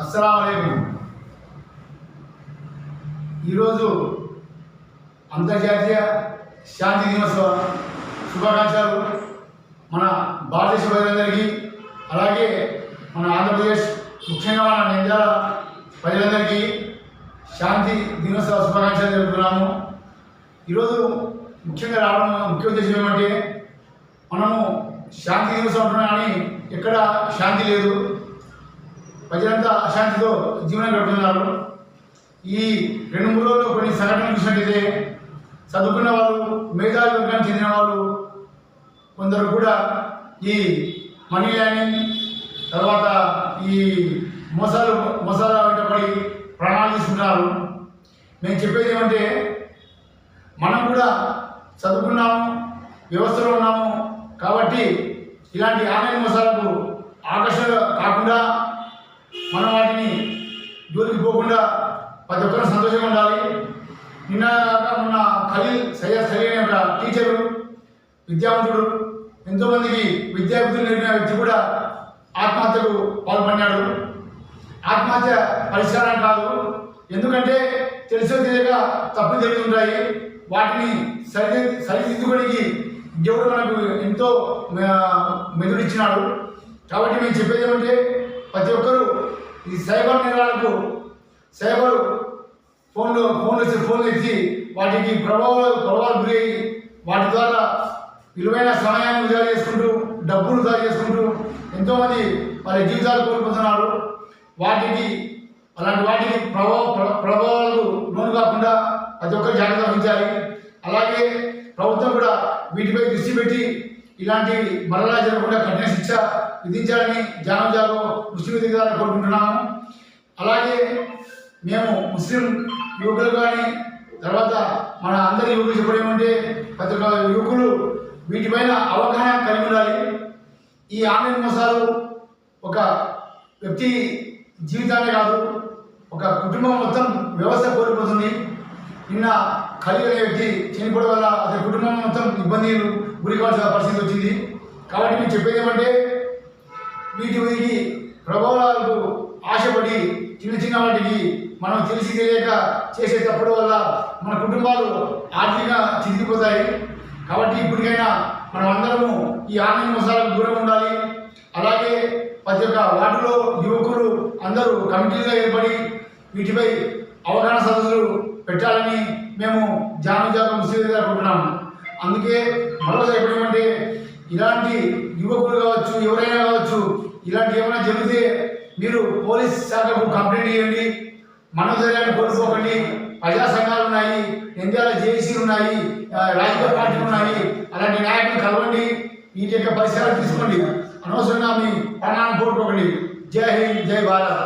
అస్సలాము అలైకుం. ఈరోజు అంతర్జాతీయ శాంతి దినోత్సవ శుభాకాంక్షలు మన భారతదేశ ప్రజలందరికీ, అలాగే మన ఆంధ్రప్రదేశ్ ముఖ్యంగా మన నంద్యాల ప్రజలందరికీ శాంతి దినోత్సవ శుభాకాంక్షలు తెలుపుతున్నాము. ఈరోజు ముఖ్యంగా రావడం ముఖ్య ఉద్దేశం ఏమంటే, మనము శాంతి దినోత్సవం అంటున్నాం కానీ ఎక్కడ శాంతి లేదు. ప్రజలంతా అశాంతితో జీవనం గడుపుతున్నారు. ఈ 2-3 రోజుల్లో కొన్ని సంఘటనలు చూసినట్టయితే చదువుకున్న వాళ్ళు, మేధావి వర్గానికి చెందిన వాళ్ళు కొందరు కూడా ఈ మనీ ల్యాండింగ్ తర్వాత ఈ మోసాల వెంట పడి ప్రాణాలు తీసుకుంటున్నారు. మేము చెప్పేది ఏమంటే, మనం కూడా చదువుకున్నాము, వ్యవస్థలో ఉన్నాము కాబట్టి ఇలాంటి ఆన్లైన్ మోసాలకు ఆకర్షణ కాకుండా మనం వాటిని జోలికి పోకుండా ప్రతి ఒక్కరూ సంతోషంగా ఉండాలి. మొన్న సయ్యద్ సలీం అనే ఒక టీచరు, విద్యావంతుడు, ఎంతోమందికి విద్యాబుద్ధులు నేర్పిన వ్యక్తి కూడా ఆత్మహత్యకు పాల్పడినాడు. ఆత్మహత్య పరిష్కారం కాదు. ఎందుకంటే తెలిసో తెలియక తప్పులు జరుగుతుంటాయి. వాటిని సరిదిద్దుకోవడానికి దేవుడు మనకు ఎంతో మెదుడిచ్చినాడు. కాబట్టి మేము చెప్పేది ఏమంటే, ప్రతి ఒక్కరూ ఈ సైబర్ నేరాలకు, సైబర్ ఫోన్లు ఎత్తి వాటికి ప్రభావాలు గురయ్యి వాటి ద్వారా విలువైన సమయాన్ని వృధా చేసుకుంటూ, డబ్బులు వృధా చేసుకుంటూ ఎంతోమంది వాళ్ళ జీవితాలు కోల్పోతున్నారు. అలాంటి వాటికి ప్రభావాలకు లోను కాకుండా ప్రతి ఒక్కరు జాగ్రత్త వహించాలి. అలాగే ప్రభుత్వం కూడా వీటిపై దృష్టి పెట్టి ఇలాంటి మరలా జరగకుండా కఠిన శిక్ష విధించాలని జాగో ముస్లిం అధికారులు కోరుకుంటున్నాము. అలాగే మేము ముస్లిం యువకులు కానీ తర్వాత మన అందరి యువకులు చెప్పడం ఏమంటే, ప్రతి ఒక్క యువకులు వీటిపైన అవగాహన కలిగి ఉండాలి. ఈ ఆన్లైన్ మోసాలు ఒక వ్యక్తి జీవితాన్ని కాదు, ఒక కుటుంబం మొత్తం వ్యవస్థ కోల్పోతుంది. నిన్న ఖలీల్ అనే వ్యక్తి చనిపోవడం వల్ల అతని కుటుంబం మొత్తం ఇబ్బందులు గురి కావాల్సిన పరిస్థితి వచ్చింది. కాబట్టి మేము చెప్పేది ఏమంటే, వీటికి ప్రభావాలకు ఆశపడి చిన్న వాటికి మనం తెలిసి తెలియక చేసే తప్పుడు వల్ల మన కుటుంబాలు ఆర్థికంగా చితికిపోతాయి. కాబట్టి ఇప్పటికైనా మనం అందరము ఈ ఆన్లైన్ మోసాలకు దూరం ఉండాలి. అలాగే ప్రతి ఒక్క వార్డులో యువకులు అందరూ కమిటీలుగా ఏర్పడి వీటిపై అవగాహన సదస్సులు పెట్టాలని మేము జాగో ముస్లిం అనుకుంటున్నాము. అందుకే మరోసారి చెప్పడమంటే, ఇలాంటి యువకులు కావచ్చు, ఎవరైనా కావచ్చు, ఇలాంటి ఏమైనా జరిగితే మీరు పోలీస్ శాఖకు కంప్లైంట్ చేయండి. మనోధైర్యాన్ని కోల్పోకండి. ప్రజా సంఘాలు ఉన్నాయి, నంద్యాల జేఏసీలు ఉన్నాయి, రాజకీయ పార్టీలు ఉన్నాయి. అలాంటి నాయకులు కలవండి, వీటి యొక్క పరిష్కారం తీసుకోండి. అనవసరంగా మీ ప్రాణాన్ని కోల్పోకండి. జై హింద్, జై భారత్.